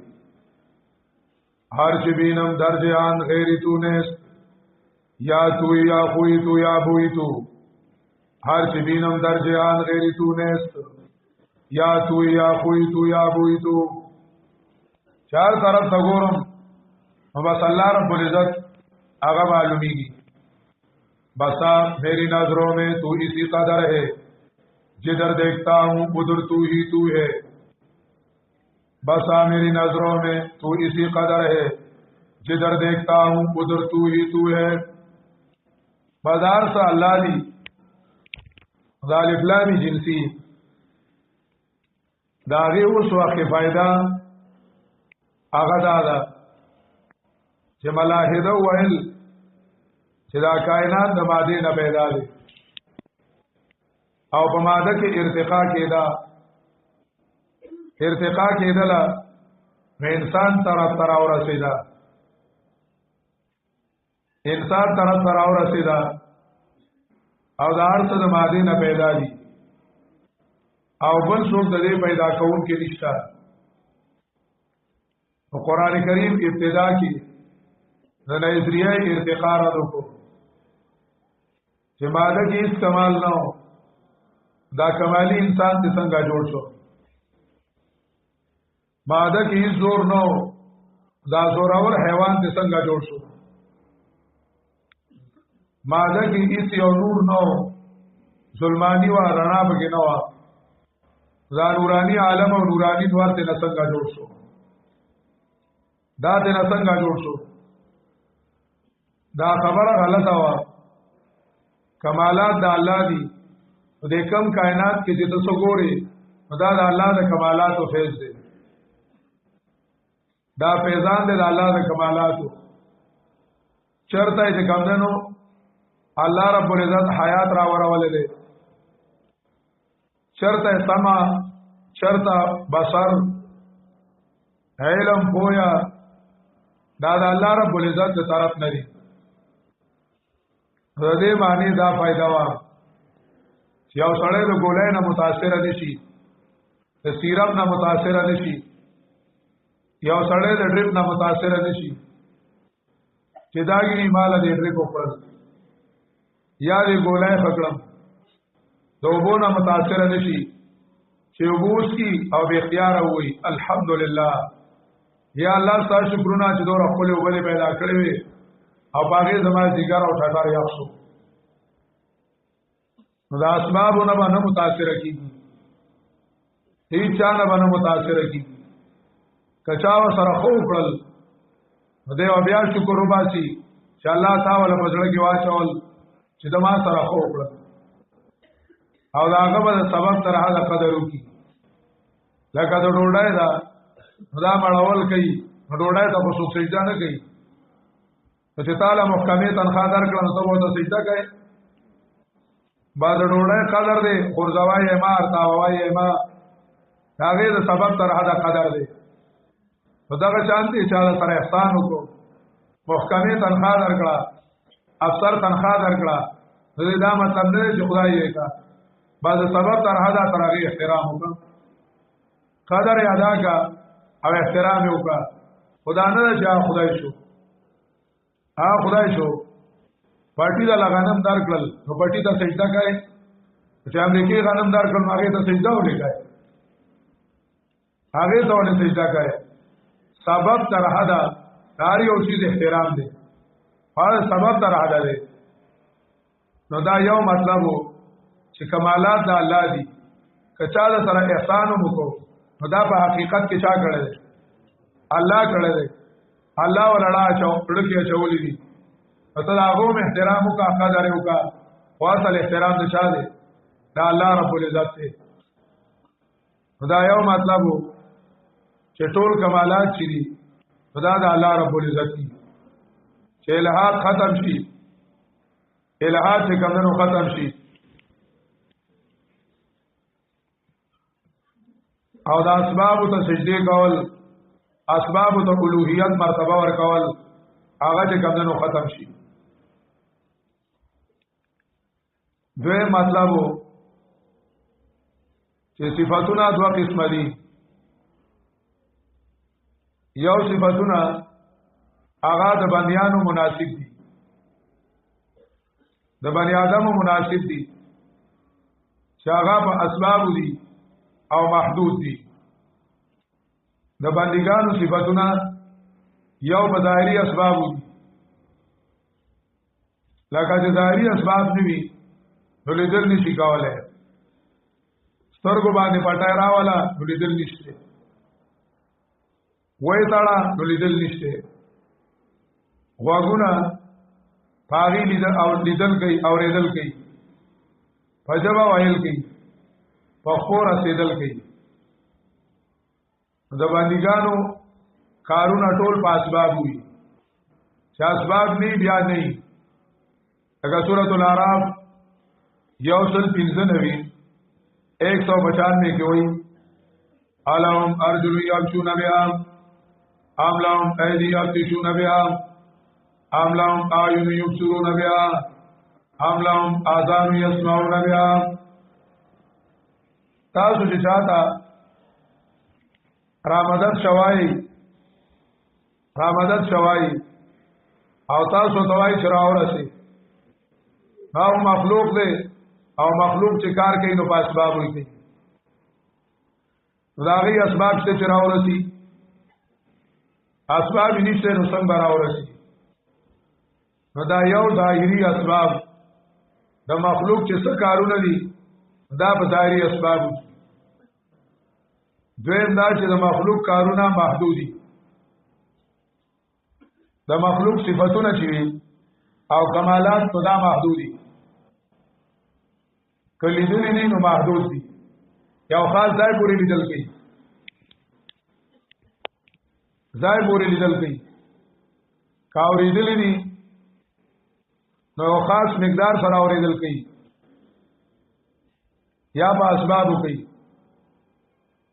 هر چې بینم درجان غیر تو نس یا تو یا خوی تو یا بوئی تو هر چې بینم درجان غیر تو نس یا تو یا خوی تو یا بوئی تو چار طرف تګورم بس اللہ رب العزت آغا معلومیگی بسا میری نظروں میں تو اسی قدر ہے جدھر دیکھتا ہوں ادھر تو ہی تو ہے بسا میری نظروں میں تو اسی قدر ہے جدھر دیکھتا ہوں ادھر تو ہی تو ہے بازار سا اللہ دی ذالف لامی جنسی داغی اس وقت فائدہ آغا دادا چې ملاحده ویل چې دا کائنات د ماده نه پیدا دي او په ماده کې ارتقا کېدا لا انسان طرف او رسیدا او دا هر څه د ماده نه پیدا دي او بل څوک د دې پیدا کون کې نشته په قران کریم ابتدا کې د نظریه ارتقا را دکو چې ماده کې هیڅ کمال نه دا کمالی انسان ته څنګه جوړ شو ماده کې هیڅ زور نه دا زورور حیوان ته څنګه جوړ شو ماده کې هیڅ یو نور نه ظلمانی و رڼا بګې نه و دا نورانی عالم او نورانی دوار ته څنګه جوړ شو دا ته څنګه جوړ شو دا خبره غلطه وا کمالات د الله دي د کم کائنات کې چې تاسو ګوري دا د الله د کمالات او فیض دي دا فیضان د الله د کمالات چرته چې کوم دنو الله رب العزت حیات را ورولې دي چرته سما چرته بصر علم پویا دا د الله رب العزت د طرف نه دي دې باندې دا فائدہ وا چې یو سړی د ګولای نه متاثر نشي د سیرپ نه متاثر نشي یو سړی د ډریپ نه متاثر نشي چې داګنی مال دې ډریپ وکړ یا دې ګولای فکړم دوبو نه متاثر نشي چې وبوس کی او به اختیار وي الحمدلله یا الله ستاسو شکرونه چې دوه خپل وبله پیدا کړې وي او باغې زمای دیګر او ټټار یو شو نو دا اسبابونه باندې متاثر کیږي هیڅ چا نه باندې متاثر کیږي کچاو سره خو کړل دې بیا شکر وباسي چې الله تعالی په ځړ کې واچول چې دما سره خو کړل او دا هغه به سبب تر هغه قدر وکي لکه د ډوډۍ دا مړول کوي ډوډۍ ته په څوک سجده نه کوي چې تعالی محکمه تنخواه درکړه نو ته وته سجده کوي بعد ډوډۍ قدر دی خورځوای ما ارتاوای ما هغه د سبب تر هغه قدر دی خدای شانتي چې سره احسان وکړو محکمه تنخواه درکړه افسر تنخواه درکړه دې دا مطلب نه چې خدای یې کا بعد سبب تر هغه تر هغه احترام وکړه قدر ادا کا او احترام وکړه خدا نه چې خدای شو خدای شو پټی دا غنم دار کړل نو پټی ته سجده کوي چې امریکای غنم دار کړل هغه ته سجده وکړي هغه ته ونه سجده کوي سبب تر حدا داری او چیز احترام دی سبب تر حدا دی نو دا یو مطلب وو چې کمالات د الله دي کچا د سره احسان وکړو نو دا په حقیقت کې چا کړل دی الله کړل دی الله ولړا چوکړه چولې دي ته هغه مې احترام وکړه قدر وکړه واصل احترام د چا دی دا الله رب العزت دی دا یو مطلب وو چې ټول کمالات چي دي خدا د الله رب العزت دی چې الہات ختم شي الہات چې کمنو ختم شي او د اسباب ته سجدي کول اسباب ته الوهیت مرتبه ورکول هغه چې کمنو ختم شي دوی مطلب چې صفاتونه دوه قسم دي یو صفاتونه هغه د بنیانو مناسب دي د بنی آدمو مناسب دي چې هغه په اسباب دي او محدود دي د بندګانو صفاتونه یو په ظاهري اسباب دي لکه چې ظاهري اسباب نیوي نو لیدل نشي کولای سترګو باندې پټای راواله نو لیدل نشته وای تاړه نو لیدل نشته غوګونه پاغي لیدل کوي اوریدل کوي فجبا وایل کوي پخور اسیدل کوي د باندېګانو کارونه ټول په اسباب وي چې اسباب نه بیا نه اگر سورۃ الاعراف یوصل 95 195 کې وایي علم ارجل یمشون بها ام لهم ایدی یبطشون بها ام لهم اعین یبصرون بها ام لهم آذان یسمعون بها تاسو چې چاته رامدد شوای او تاسو توای چې راورسي او مخلوق دی او مخلوق چې کار کوي نو په اسباب وي راغي اسباب چې راورسي اسباب نشته نو څنګه راورسي نو دا یو ظاهري اسباب د مخلوق چې څه کارونه دي دا په ظاهري اسباب دویم دا چې د مخلوق کارونه محدودي د مخلوق صفاتونه چې او کمالات په دا محدودي کله دې نه نو محدود دي یو خاص ځای پورې لیدل کوي کاوري دي نو خاص مقدار سره اوریدل کوي یا په اسباب کوي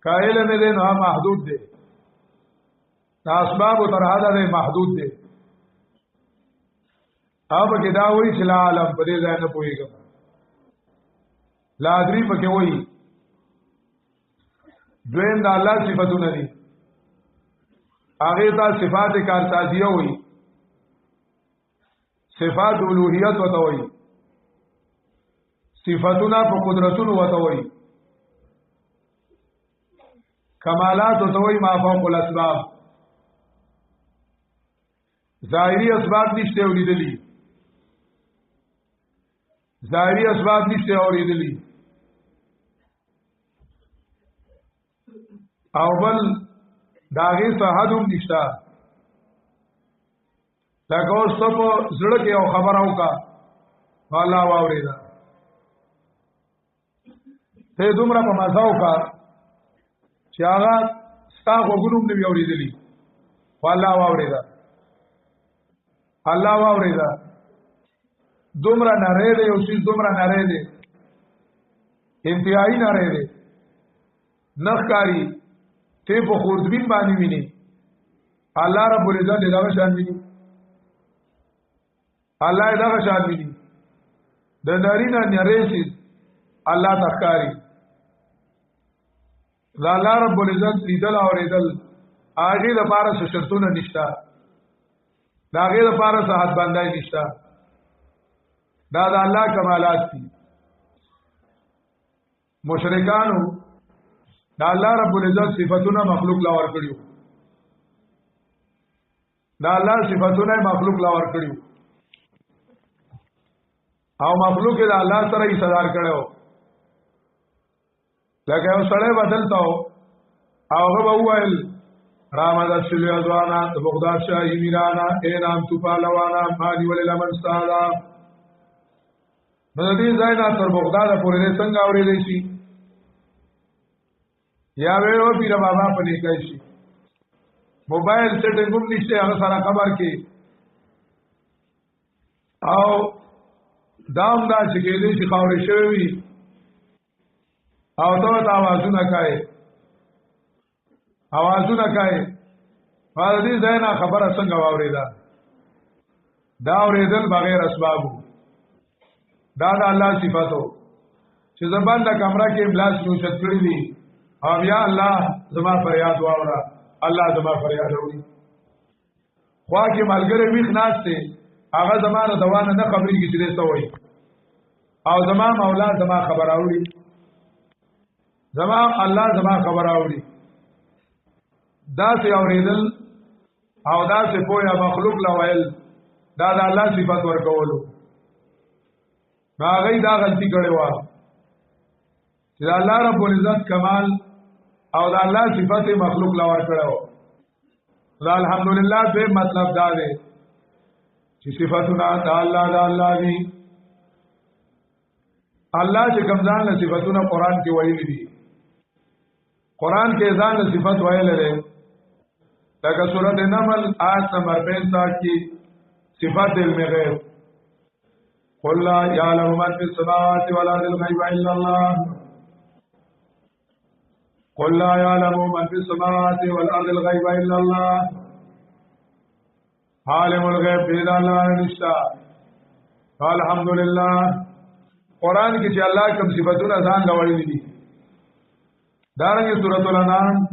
قائل نه دي نو محدود دي دا اسباب تر حد ده محدود دي اب کې دا وایي چې لا علم په دې ځای نه پويږي لا ادري پکې وایي دویم د الله صفاتونه دي هغه ته صفات کارسازیه وایي صفات الوهیت وته وایي صفاتونه په قدرتونو وته وایي کمالات وته وایي ما فوق الاسباب ظاهری اسباب نشته اوریدلی او بل داغی صحادم نشتا لکه اوس ته په زړه کې یو خبر اوکا والله واورېدا ته دومره په مزه وکا چې هغه ستا غوږونو نه اوریدلی والله واورېدا دومره نری دی او شي دومره نری دی انتهایی نری دی نخکاری ته په خوردبین باندې ویني الله رب العزت دا شان ویني د نارینه نری شي الله تخکاری دا الله رب العزت لیدل اوریدل هغه لپاره څه شرطونه نشته دا هغه لپاره څه حد باندې نشته دا د الله کمالات دي مشرکانو دا الله رب العزت صفاتونه مخلوق لا ور کړیو دا الله صفاتونه مخلوق لا ور کړیو او مخلوق دا الله سره یې صدر کړو لکه یو سړی بدلتاو او هغه وویل رامدد شلی ازوانا بغداد شاہی میرانا اے نام تو پالوانا مانی ولی لمن ستادا مددی زینا تر بغداد پوری دے سنگ آوری دیشی یا ویرو پیر بابا پنی کئیشی موبایل سیٹنگم نشتے اگر سارا خبر کی او دام دا چکے دیشی خاوری شوی او دوت آوازو نکائے اوازونه کوي فال دې ځای خبره څنګه واورېدا دا اورېدل بغیر اسبابو دا د الله صفاتو چې زبان د کمره کې بلاس نوشت کړی دي او یا الله زما فریاد واورا الله زما فریاد اوري خوا کې ملګری ویښ ناشته هغه زمانه دوانه نه خبرېږي چې دې څه وایي او زما مولا زما خبر اوري زما الله زما خبر اوري دا سي اوریدل او دا سي پویا مخلوق لویل دا د الله صفات ورکولو هغه دا غلطي کړې و چې الله رب العزت کمال او د الله صفات مخلوق لور کړو دا الحمدلله به مطلب دا دی چې صفاتونه د الله دي الله چې کمزان له صفاتونه قران کې ویلي دي قران کې ځان له صفات ویل لري لکه سورۃ النمل آیت نمبر 65 کی صفات علم غیب قل لا يعلم من في السماوات والارض الغيب الا الله قل لا يعلم من في السماوات والارض الغيب الا الله عالم الغیب الا الله نشتا الحمدلله قران کې چې الله کوم صفاتونه ځان لوړې دي دارنګه سورۃ الانعام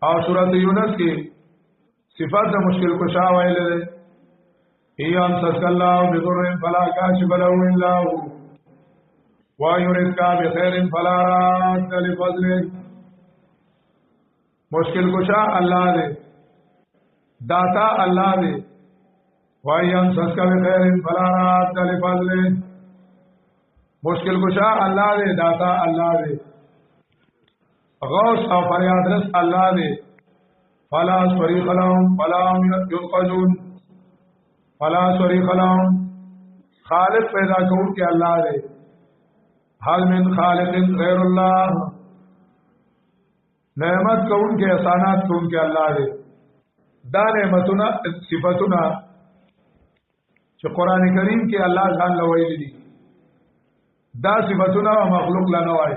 او سورۃ یونس کې صفات مشکل کشا ویل دي ایام سکلّا بذر فلا کاشف له الا هو ويردك بخير فلا راد لفضله مشکل کشا الله دے داتا الله دے وایام سکا بخير فلا راد لفضله مشکل کشا الله دے داتا الله دے غوث او فریاد رس الله دے فلا صریخ لهم فلا ينقذون فلا صریخ لهم خالق پیدا کون کے اللہ دے حل من خالق غیر اللہ نعمت کون کے احسانات کون کے اللہ دے دا نعمتنا صفتنا چې قرآن کریم کې الله ځان لویل دي دا صفتنا مخلوق لنوای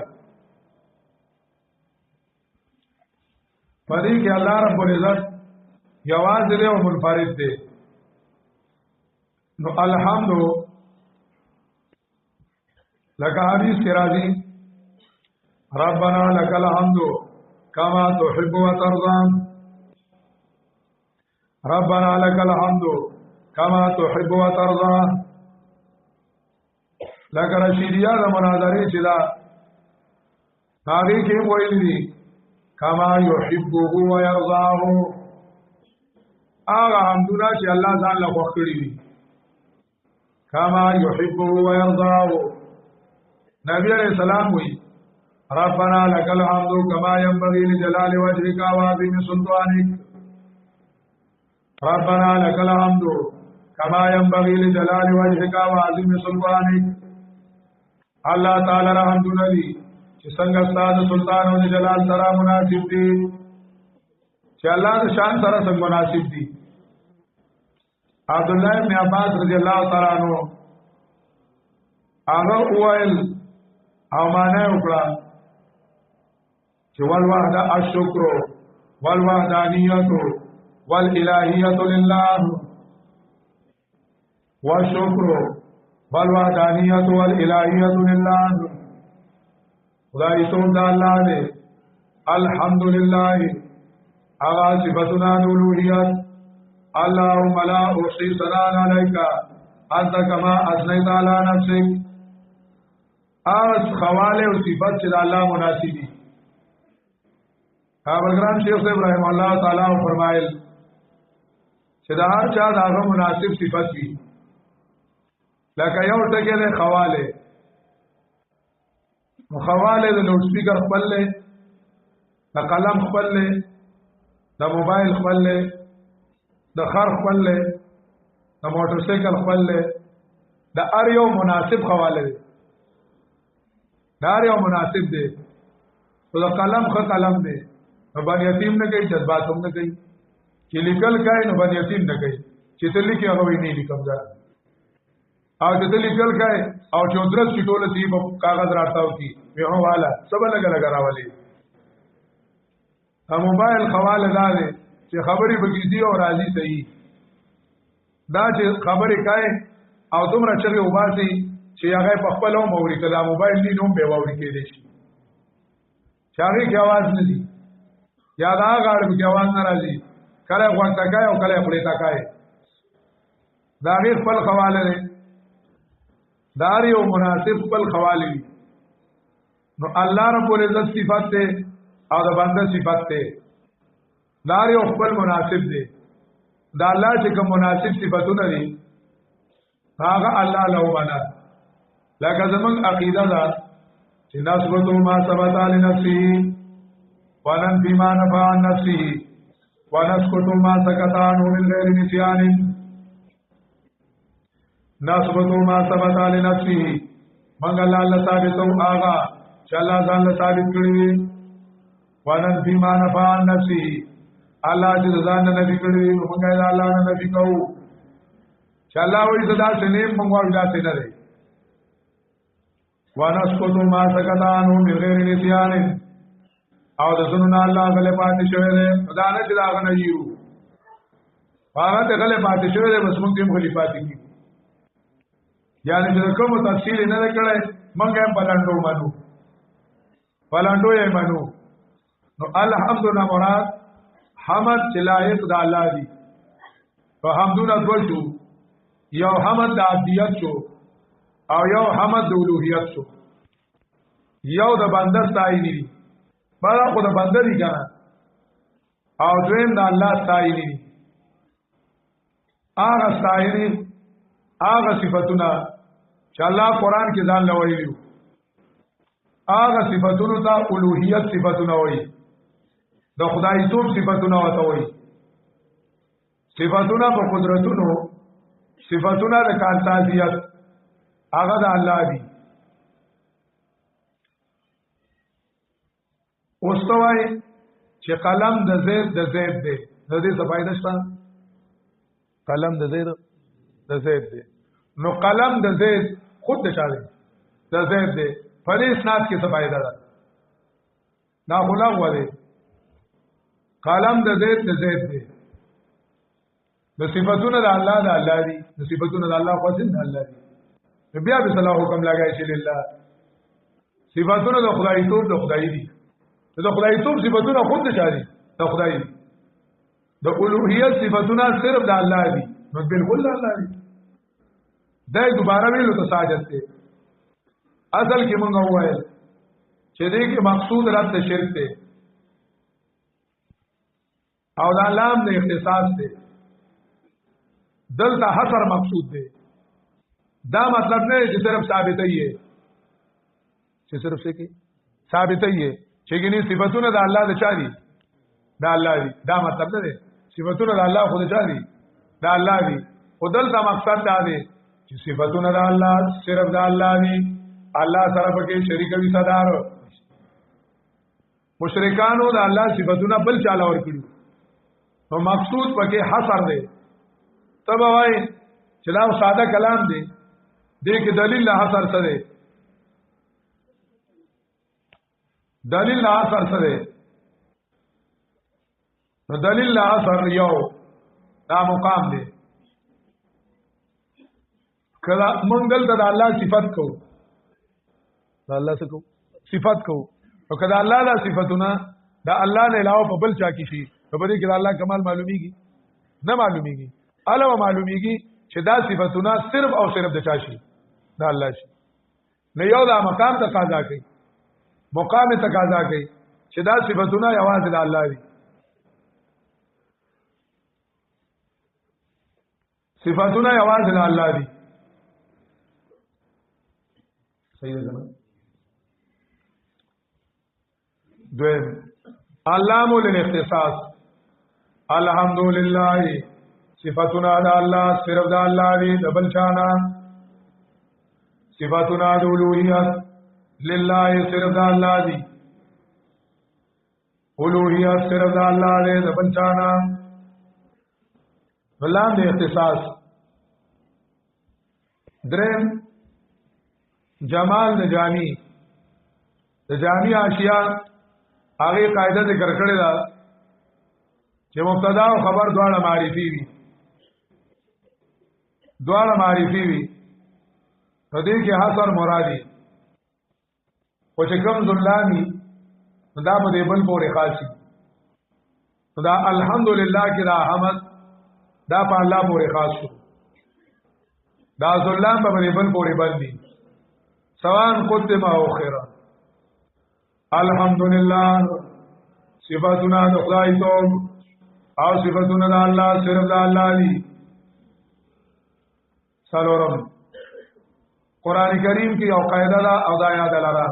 پدې کې الله رب العزت یواز دی او منفرد دی نو الحمد لك حدیث کې راځي ربنا لك الحمد كما تحب وترضى ربنا لك الحمد كما تحب وترضى لکه رشیدیه د مناظرې چې دا هغه کې وایي دي کما یحبه و یرضاه هغه حمدونه چې الله ځان له خوښ کړی دي کما یحبه و یرضاه نبی علیہ السلام وی ربنا لك الحمد كما ينبغي لجلال وجهك وعظيم سلطانك ربنا لك الحمد كما ينبغي لجلال وجهك وعظيم سلطانك الله تعالی رحمت ندی چې څنګه ستاسو سلطان او جلال سره مناسب دي چې الله د شان سره څنګه مناسب دي عبد الله بن عباس رضی الله تعالی عنہ هغه وویل او معنا وکړه چې والوحده الشکر والوحدانیت والالهیت لله والشکر والوحدانیت والالهیت لله خدای ته د الله دې الحمدلله هغه صفاتنا د الوهیت اللهم لا احصي ثناء عليك انت كما اثنيت على نفسك خواله او صفات چې الله مناسبي ابرګرام شیخ ابراهیم الله تعالی فرمایل چې دا هر چا دغه مناسب صفات وي لکه یو ټکی له خواله مخواله د لوډ سپیکر خپل له د قلم خپل له د موبایل خپل له د خر خپل له د موټر سایکل خپل له د ار یو مناسب خواله دی د ار یو مناسب دی او د قلم خ قلم دی نو باندې یتیم نه کوي جذبات هم نه کوي چې لیکل کوي نو باندې یتیم نه کوي چې ته لیکي هغه وی نه لیکم دا او چې ته لیکل کوي او چې درس چې ټوله سی په کاغذ راټاو کی یو والا سب لګا راولي ا موبایل خواله دا دی چې خبرې بګیدي او راضي صحیح دا چې خبرې کوي او دومره چې وباسي چې هغه په خپل او موري کله موبایل دی نوم به ووري کېږي چاغي کی आवाज نه دی یا دا غاړه کی आवाज نه راځي کله وخت کوي او کله خپل تا کوي دا غیر خپل خواله لري دا یو مناسب خپل خواله وي نو الله رب العزت صفات ته او د بنده صفات ته دا یو خپل مناسب دی دا الله چې کوم مناسب صفاتونه دي هغه الله له ونا لکه زمون عقیده ده چې نسبتو ما ثبت علی نفسه وننفي ما نفع عن نفسه ونسكت ما سكت عنه من غير نسيان نسبتو ما ثبت علی نفسه منګل الله ثابتو آغا چې الله ځان له ثابت کړی وننفي ما نفع عن نفسه الله چې ځان نه نفي کړی موږ یې الله نه نفي کوو چې الله وایي صدا سنیم موږ وایو ځای نه دی ونسكت ما سكت عنه من غير نسيان او د سنن الله غلې پاتې شوی دی دا نه چې دا غنه یو هغه ته غلې پاتې شوی دی بس موږ هم غلې پاتې کی یعنی چې کوم تفصیل نه کړي موږ هم بلندو منو بلندو یې منو نو الحمدلله مراد حمد چې لایق د الله دی په حمدونه ټول شو یو حمد د عبدیت شو او یو حمد د اولوہیت شو یو د بنده ستاینی دی بڑا خود بنده دی کنه او دویم د الله ستاینی دی هغه ستاینی هغه صفاتونه چې الله قران کې ځان لویلیو هغه صفاتونو ته اولوہیت صفاتونه وایي د خدای توپ صفاتونه وته وایي صفاتونه په قدرتونو صفاتونه د کارتازیت هغه د الله دی اوستوای چې قلم د زید دی د دې څه فائدہ شته قلم د زید دی نو قلم د زید خود د چا دی د زید دی په دې اسناد کې څه فائدہ ده نا غلام وله قلم د زید دی د صفاتونو د الله دی د صفاتونو د الله خو د الله دی بیا به صلاح حکم لګای شي لله صفاتونه د خدای توپ د خدای دی د خدای توپ صفاتونه خود نشاري د خدای د اولوہیت صفاتونه صرف د الله دی نو بالکل الله دی دا دوباره ویلو ته ساجت دی اصل کې مونږ وایل چې دې کې مقصود رد شرک دی او د الله د اختصاص دی دلته حصر مقصود دی دا مطلب نه چې صرف ثابتې یې چې صرف څه کې ثابتې یې چې ګنې صفاتونه د الله د چا دي د الله دي دا مطلب نه دی صفاتونه د الله خو د چا دي د الله دي او دلته مقصد دا دی چې صفاتونه د الله صرف د الله دي الله سره پکې شریک وي صدر مشرکانو د الله صفاتونه بل چاله ور کړو نو مقصود پکې حصر دی تبه وای چې دا ساده کلام دی دې کې دلیل له حصر سره دلیل له حصر سره نو دلیل له حصر یو دا مقام دی کله مونږ دلته د الله صفات کو د الله څخه صفات کو او کله الله د صفاتونه د الله نه علاوه په بل چا کې شي په دې کې الله کمال معلومیږي نه معلومیږي علاوه معلومیږي چې دا صفاتونه صرف او صرف د چا شي دا الله شي نه یو دا مقام تقاضا کوي مقام تقاضا کوي چې دا صفاتونه یوازې د الله دي صفاتونه یوازې د الله دي صحیح ده نه دویم علام للاختصاص الحمدللہ صفاتنا د الله صرف د الله دی د بل چانا صفاتنا د اولوہیت لله صرف د الله دی اولوہیت صرف د الله دی د بل چانا علام د اختصاص درم جمال د جامی د جامی اشیاء هغه قاعده ذکر کړی دا چې مبتدا او خبر دواړه معرفي وي دواړه معرفي وي په دې کې حصر مرادي او چې کوم ذلانی دا په دې بل پورې خاصي دا الحمدلله کې دا حمد دا په الله پورې خاص شو دا ذلان په دې بل پورې باندې سوان قدم او خیره الحمدللہ صفاتنا د خدای توب او صفاتنا د الله صرف د الله دی سلام قران کریم کې یو قاعده ده او دا یاد لرا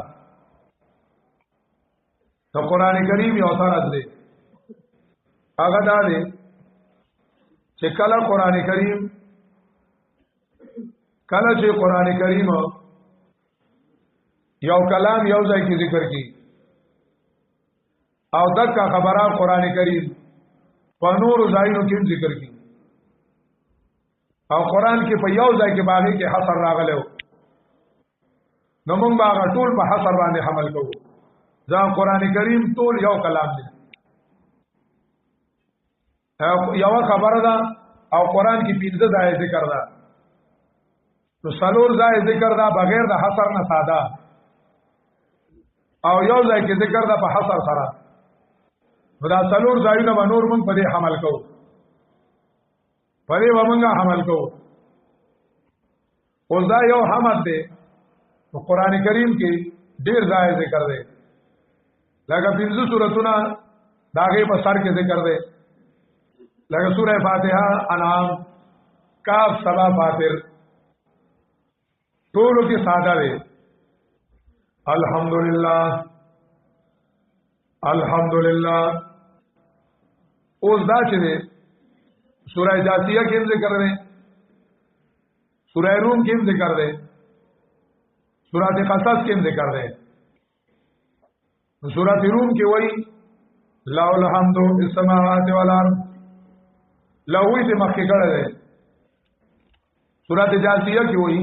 ته قران کریم یو سره ده هغه دا ده چې کله قران کریم یو کلام یو ځای کې ذکر کی او دغه خبره قران کریم په نور ځایونو کې ذکر کی او قران کې په یو ځای کې باندې کې حصر راغلو نو موږ باغ ټول په حصر باندې عمل کوو ځکه قران کریم ټول یو کلام دی یو خبره ده او قران کې 15 ځای ذکر ده نو څلور ځای ذکر ده بغیر د حصر نه ساده او یو ځای کې ذکر ده په حصر سره دا څلور ځایونه به نور موږ په دې عمل کوو په دې موږ عمل کوو او دا یو حمد دی په قران کریم کې ډیر ځای ذکر دی لکه 15 سورتونه داغه په سر کې ذکر دی لکه سوره فاتحه انعام کاف سبا فاتر ټولو کې ساده دی الحمدللہ اوس دا چې سورہ جاثیہ کې ذکر دی سورہ روم کې ذکر دی سورہ قصص کې ذکر دی سورہ روم کې وایي لا الحمد فی السماوات والارض لوی ته مخکې کړه دی سورہ جاثیہ کې وایي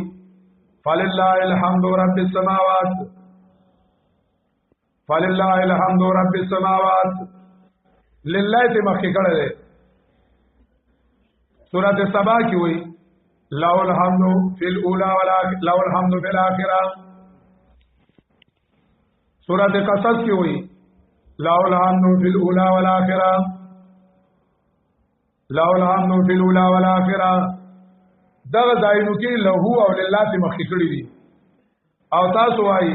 فللہ الحمد رب السماوات فللہ الحمد رب السماوات للہ ته مخکې کړه دی سورۃ سبا کې وایي له الحمد فی الاولى له الحمد فی الاخره سورۃ قصص کې وایي له الحمد فی الاولى والاخره له الحمد فی الاولى والاخره دغه ځایونو کې له او لله ته مخکې کړي دي او تاسو وایي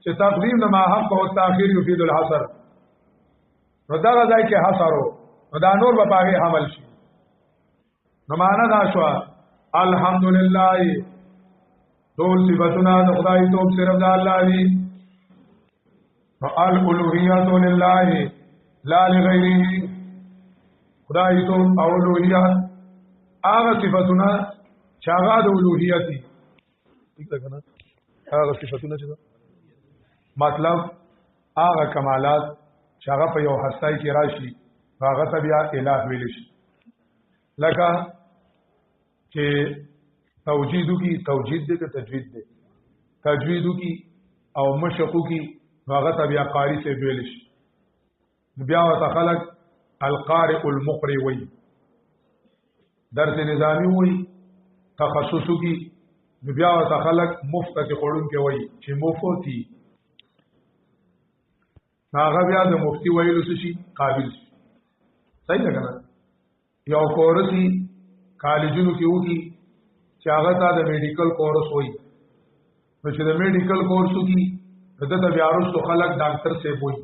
چې تقدیم د ما حق او تاخير یفید الحصر نو دا ځای کې حصر او دا نور په پاګه عمل شي نو معنا دا شو الحمدلله ټول صفاتنا د خدای توب صرف د الله دی الالوهیت لله لا لغیره خدای توب او الوهیت هغه صفاتنا چې هغه د الوهیت دي ٹھیک ده کنه هغه صفاتونه چې مطلب هغه کمالات چې هغه په یو هستای کې راشي هغه ته بیا الہ ویل شي لکه چې توجیدو کی توجید دې ته تجوید دې تجویدو کی او مشقو کی هغه ته بیا قاری سے ویل شي بیا وت خلق القارئ المقری وی درس نظامی وی تخصصو کی بیا وت خلق مفتتی خورون کې وی چې مفتی هغه بیا د مفتی ویلو شي قابل شي صحیح ده کنه یو کورسي کالجونو کې وږي چې هغه ته د میډیکل کورس وایي نو چې د میډیکل کورس وکي دته بیا وروسته خلک ډاکټر سیب وایي